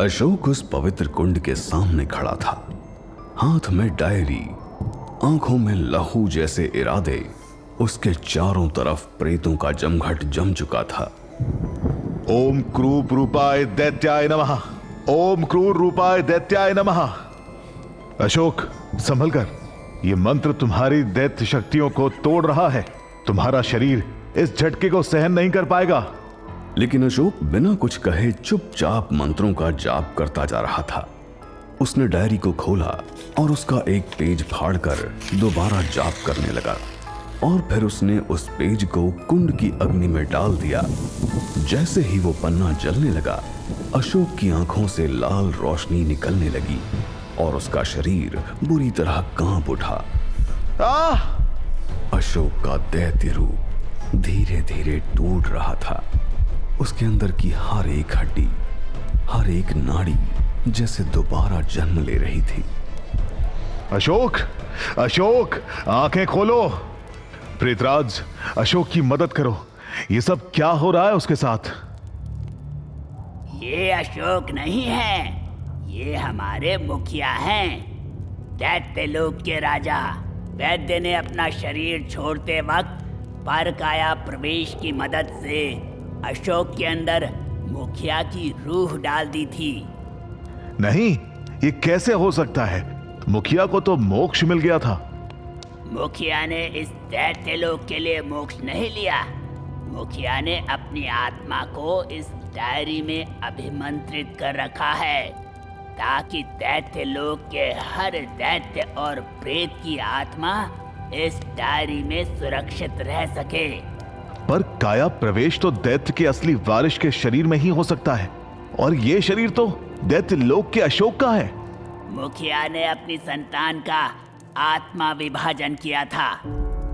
अशोक उस पवित्र कुंड के सामने खड़ा था, हाथ में डायरी, आंखों में लहू जैसे इरादे। उसके चारों तरफ प्रेतों का जमघट जम चुका था। ओम क्रूर रूपाय दैत्याय नमः। ओम क्रूर रूपाय दैत्याय नमः। अशोक, संभल कर। यह मंत्र तुम्हारी दैत्य शक्तियों को तोड़ रहा है। तुम्हारा शरीर इस झटके को सहन नहीं कर पाएगा। लेकिन अशोक बिना कुछ कहे चुपचाप मंत्रों का जाप करता जा रहा था। उसने डायरी को खोला और उसका एक पेज फाड़कर दोबारा जाप करने लगा, और फिर उसने उस पेज को कुंड की अग्नि में डाल दिया। जैसे ही वो पन्ना जलने लगा, अशोक की आंखों से लाल रोशनी निकलने लगी और उसका शरीर बुरी तरह कांप उठा। अशोक का दैत्य रूप धीरे धीरे टूट रहा था। उसके अंदर की हर एक हड्डी, हर एक नाड़ी जैसे दोबारा जन्म ले रही थी। अशोक, अशोक, आंखें खोलो। प्रेतराज, अशोक की मदद करो। ये सब क्या हो रहा है उसके साथ? ये अशोक नहीं है, ये हमारे मुखिया हैं, दैत्य लोक के राजा। वैद्य ने अपना शरीर छोड़ते वक्त परकाया प्रवेश की मदद से अशोक के अंदर मुखिया की रूह डाल दी थी। नहीं, ये कैसे हो सकता है? मुखिया को तो मोक्ष मिल गया था। मुखिया ने इस दैत्य लोक के लिए मोक्ष नहीं लिया। मुखिया ने अपनी आत्मा को इस डायरी में अभिमंत्रित कर रखा है, ताकि दैत्य लोक के हर दैत्य और प्रेत की आत्मा इस डायरी में सुरक्षित रह सके। पर काया प्रवेश तो दैत्य के असली वारिस के शरीर में ही हो सकता है, और ये शरीर तो दैत्य लोक के अशोक का है। मुखिया ने अपनी संतान का आत्मा विभाजन किया था।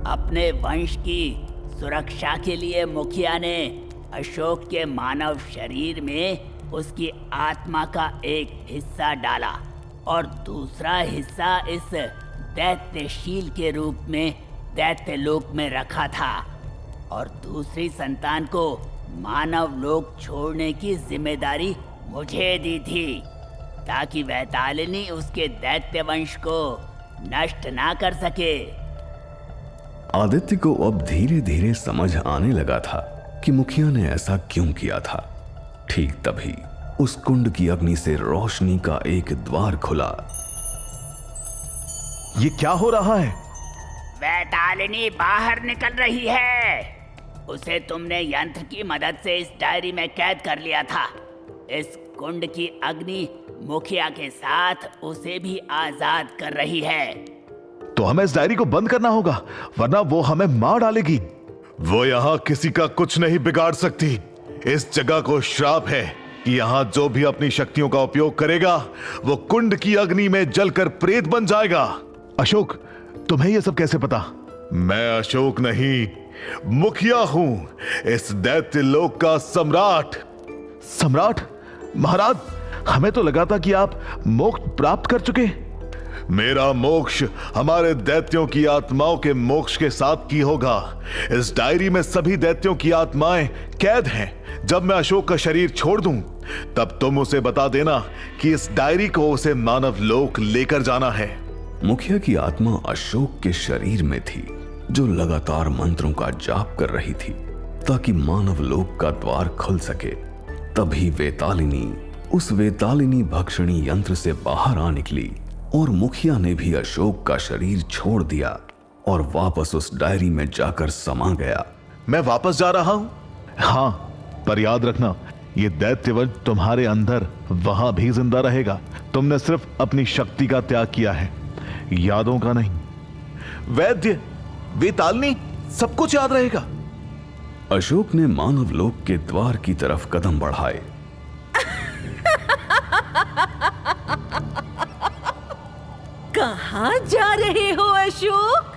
अपने वंश की सुरक्षा के लिए मुखिया ने अशोक के मानव शरीर में उसकी आत्मा का एक हिस्सा डाला और दूसरा हिस्सा इस दैत्यशील के रूप में दैत्य लोक में रखा था, और दूसरी संतान को मानव लोक छोड़ने की जिम्मेदारी मुझे दी थी, ताकि वैतालिनी उसके दैत्य वंश को नष्ट ना कर सके। आदित्य को अब धीरे धीरे समझ आने लगा था कि मुखिया ने ऐसा क्यों किया था। ठीक तभी उस कुंड की अग्नि से रोशनी का एक द्वार खुला। ये क्या हो रहा है? वैतालिनी बाहर निकल रही है। उसे तुमने यंत्र की मदद से इस डायरी में कैद कर लिया था। इस कुंड की अग्नि मुखिया के साथ उसे भी आजाद कर रही है। तो हमें इस डायरी को बंद करना होगा, वरना वो हमें मार डालेगी। वो यहाँ किसी का कुछ नहीं बिगाड़ सकती। इस जगह को श्राप है कि यहाँ जो भी अपनी शक्तियों का उपयोग करेगा, वो कुंड की अग्नि में जलकर प्रेत बन जाएगा। अशोक, तुम्हें यह सब कैसे पता? मैं अशोक नहीं, मुखिया हूं, इस दैत्य लोक का सम्राट। सम्राट? महाराज, हमें तो लगा था कि आप मोक्ष प्राप्त कर चुके। मेरा मोक्ष हमारे दैत्यों की आत्माओं के मोक्ष के साथ की होगा। इस डायरी में सभी दैत्यों की आत्माएं कैद हैं। जब मैं अशोक का शरीर छोड़ दूं, तब तुम उसे बता देना कि इस डायरी को उसे मानव लोक लेकर जाना है। मुखिया की आत्मा अशोक के शरीर में थी, जो लगातार मंत्रों का जाप कर रही थी ताकि मानव लोक का द्वार खुल सके। तभी उस वेतालिनी भक्षणी यंत्र से बाहर आ निकली, और मुखिया ने भी अशोक का शरीर छोड़ दिया और वापस उस डायरी में जाकर समा गया। मैं वापस जा रहा हूं। हाँ, पर याद रखना, ये दैत्यवंश तुम्हारे अंदर वहां भी जिंदा रहेगा। तुमने सिर्फ अपनी शक्ति का त्याग किया है, यादों का नहीं। वैद्य, वेतालिनी, सब कुछ याद रहेगा। अशोक ने मानव लोक के द्वार की तरफ कदम बढ़ाए। कहाँ जा रहे हो अशोक?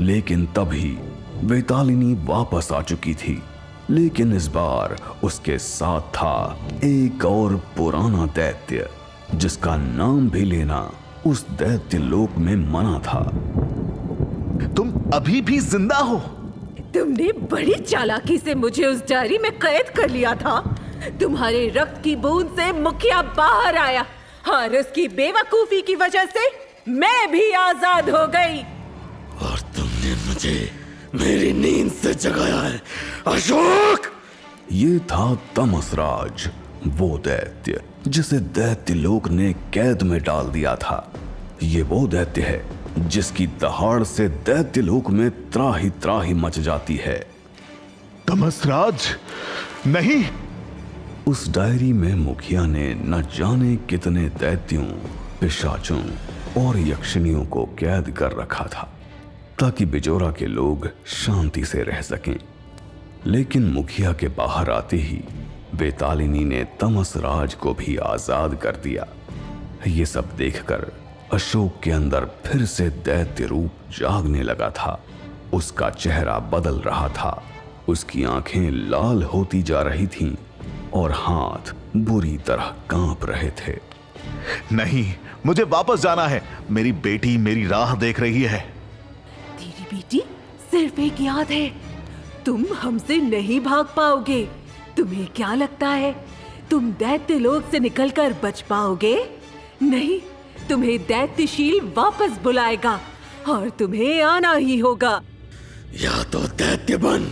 लेकिन तभी वेतालिनी वापस आ चुकी थी, लेकिन इस बार उसके साथ था एक और पुराना दैत्य, जिसका नाम भी लेना उस दैत्य लोक में मना था। तुम अभी भी जिंदा हो? तुमने बड़ी चालाकी से मुझे उस डायरी में कैद कर लिया था। तुम्हारे रक्त की बूंद से मुखिया बाहर आया और उसकी बेवकूफी की वजह से मैं भी आजाद हो गई। और तुमने मुझे मेरी नींद से जगाया है अशोक। ये था तमसराज, वो दैत्य जिसे दैत्य लोक ने कैद में डाल दिया था। ये वो दैत्य है जिसकी दहाड़ से दैत्य लोक में त्राही त्राही मच जाती है। तमसराज नहीं। उस डायरी में मुखिया ने न जाने कितने दैत्यों, पिशाचों और यक्षिणियों को कैद कर रखा था ताकि बिजोरा के लोग शांति से रह सकें। लेकिन मुखिया के बाहर आते ही बेतालिनी ने तमसराज को भी आजाद कर दिया। ये सब देखकर अशोक के अंदर फिर से दैत्य रूप जागने लगा था। उसका चेहरा बदल रहा था, उसकी आंखें लाल होती जा रही थीं और हाथ बुरी तरह कांप रहे थे। नहीं, मुझे वापस जाना है। मेरी बेटी मेरी राह देख रही है। तेरी बेटी सिर्फ एक याद है। तुम हमसे नहीं भाग पाओगे। तुम्हें क्या लगता है तुम दैत्य लोक से निकलकर बच पाओगे? नहीं, तुम्हें दैत्यशील वापस बुलाएगा और तुम्हें आना ही होगा। या तो दैत्य बन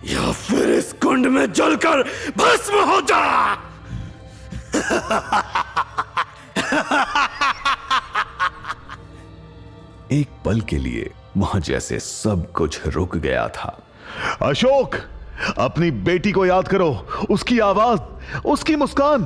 या फिर इस कुंड में जलकर भस्म हो जा। एक पल के लिए वहां जैसे सब कुछ रुक गया था। अशोक, अपनी बेटी को याद करो, उसकी आवाज, उसकी मुस्कान।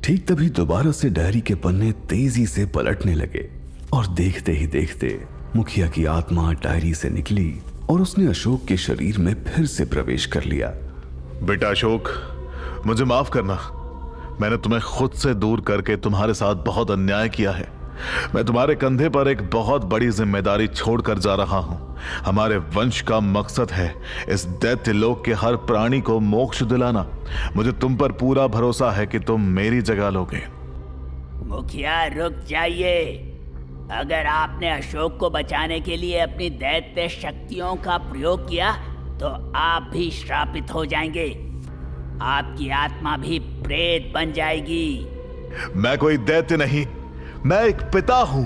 ठीक तभी दोबारा से डायरी के पन्ने तेजी से पलटने लगे और देखते ही देखते मुखिया की आत्मा डायरी से निकली और उसने अशोक के शरीर में फिर से प्रवेश कर लिया। बेटा अशोक, मुझे माफ करना। मैंने तुम्हें खुद से दूर करके तुम्हारे साथ बहुत अन्याय किया है। मैं तुम्हारे कंधे पर एक बहुत बड़ी जिम्मेदारी छोड़कर जा रहा हूं। हमारे वंश का मकसद है इस दैत्य लोक के हर प्राणी को मोक्ष दिलाना। मुझे तुम पर पूरा भरोसा है कि तुम मेरी जगह लोगे। मुखिया रुक जाइए। अगर आपने अशोक को बचाने के लिए अपनी दैत्य शक्तियों का प्रयोग किया तो आप भी श्रापित हो जाएंगे। आपकी आत्मा भी प्रेत बन जाएगी। मैं कोई दैत्य नहीं, मैं एक पिता हूं।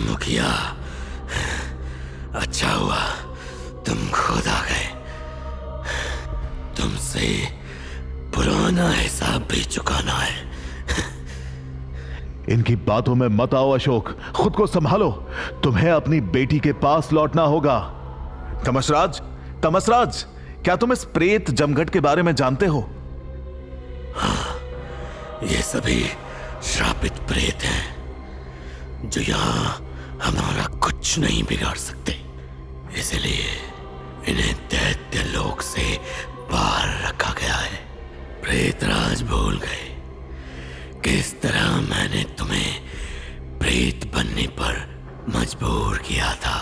मुखिया, अच्छा हुआ तुम खुद आ गए। तुमसे पुराना हिसाब भी चुकाना है। इनकी बातों में मत आओ अशोक, खुद को संभालो। तुम्हें अपनी बेटी के पास लौटना होगा। तमसराज, तमसराज, क्या तुम इस प्रेत जमघट के बारे में जानते हो? हाँ, ये सभी श्रापित प्रेत हैं जो यहां हमारा कुछ नहीं बिगाड़ सकते। इसलिए इन्हें दैत्य लोक से बाहर रखा गया है। प्रेतराज भूल गए किस तरह मैंने तुम्हें प्रेत बनने पर मजबूर किया था।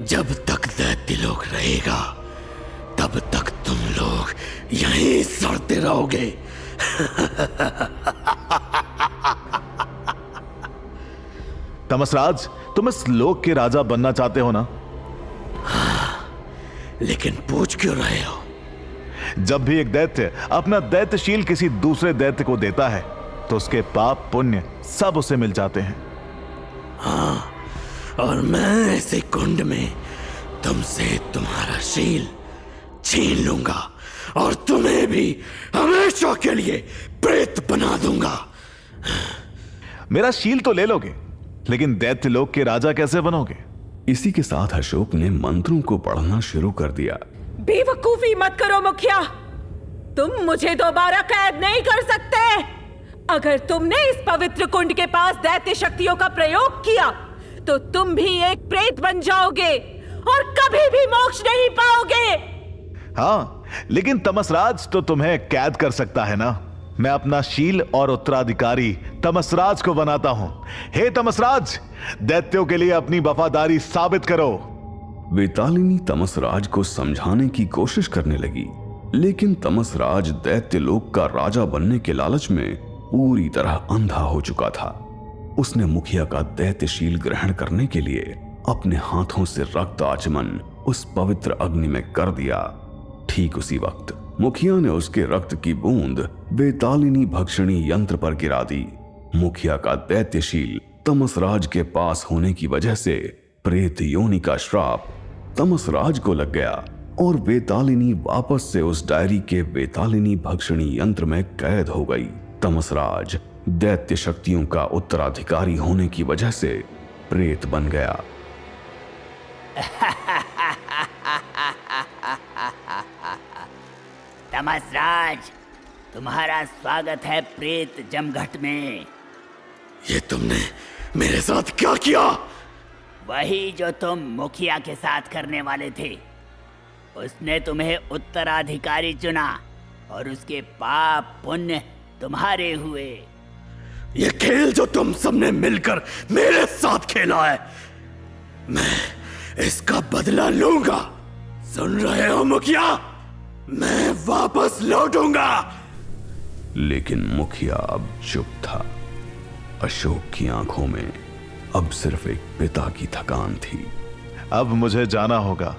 जब तक दैत्य लोक रहेगा तब तक तुम लोग यहीं सड़ते रहोगे। तमसराज, तुम इस लोक के राजा बनना चाहते हो ना? हाँ, लेकिन पूछ क्यों रहे हो? जब भी एक दैत्य अपना दैत्यशील किसी दूसरे दैत्य को देता है तो उसके पाप पुण्य सब उसे मिल जाते हैं। हाँ, और मैं ऐसे कुंड में तुमसे तुम्हारा शील छीन लूंगा और तुम्हें भी हमेशा के लिए प्रेत बना दूंगा। मेरा शील तो ले लोगे, लेकिन दैत्य लोक के राजा कैसे बनोगे? इसी के साथ अशोक ने मंत्रों को पढ़ना शुरू कर दिया। बेवकूफी मत करो मुखिया, तुम मुझे दोबारा कैद नहीं कर सकते। अगर तुमने इस पवित्र कुंड के पास दैत्य शक्तियों का प्रयोग किया तो तुम भी एक प्रेत बन जाओगे और कभी भी मोक्ष नहीं पाओगे। हाँ, लेकिन तमसराज तो तुम्हें कैद कर सकता है ना। मैं अपना शील और उत्तराधिकारी तमसराज को बनाता हूं। हे तमसराज, दैत्यों के लिए अपनी वफादारी साबित करो। बेतालिनी तमसराज को समझाने की कोशिश करने लगी, लेकिन तमसराज दैत्य लोक का राजा बनने के लालच में पूरी तरह अंधा हो चुका था। उसने मुखिया का दैत्यशील ग्रहण करने के लिए अपने हाथों से रक्त आचमन उस पवित्र अग्नि में कर दिया। ठीक उसी वक्त मुखिया ने उसके रक्त की बूंद वेतालिनी भक्षणी यंत्र पर गिरा दी। मुखिया का दैत्यशील तमसराज के पास होने की वजह से प्रेत योनि का श्राप तमसराज को लग गया और वेतालिनी वापस से उस डायरी के वेतालिनी भक्षणी यंत्र में कैद हो गई। तमसराज दैत्य शक्तियों का उत्तराधिकारी होने की वजह से प्रेत बन गया। तमसराज, तुम्हारा स्वागत है प्रेत जमघट में। ये तुमने मेरे साथ क्या किया? वही जो तुम मुखिया के साथ करने वाले थे। उसने तुम्हें उत्तराधिकारी चुना और उसके पाप पुण्य तुम्हारे हुए। ये खेल जो तुम सबने मिलकर मेरे साथ खेला है, मैं इसका बदला लूंगा। सुन रहे हो मुखिया? मैं वापस लौटूंगा। लेकिन मुखिया अब चुप था। अशोक की आंखों में अब सिर्फ एक पिता की थकान थी। अब मुझे जाना होगा।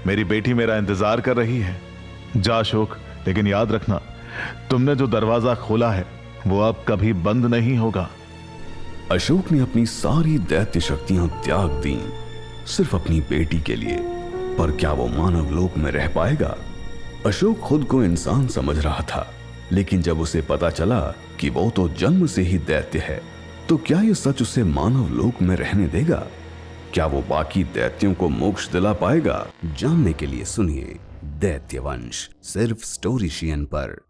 मेरी बेटी मेरा इंतजार कर रही है। जा अशोक, लेकिन याद रखना, तुमने जो दरवाजा खोला है वो अब कभी बंद नहीं होगा। अशोक ने अपनी सारी दैत्य शक्तियां त्याग दी सिर्फ अपनी बेटी के लिए। पर क्या वो मानव लोक में रह पाएगा? अशोक खुद को इंसान समझ रहा था, लेकिन जब उसे पता चला कि वो तो जन्म से ही दैत्य है, तो क्या ये सच उसे मानव लोक में रहने देगा? क्या वो बाकी दैत्यों को मोक्ष दिला पाएगा? जानने के लिए सुनिए दैत्य वंश सिर्फ स्टोरीशियन पर।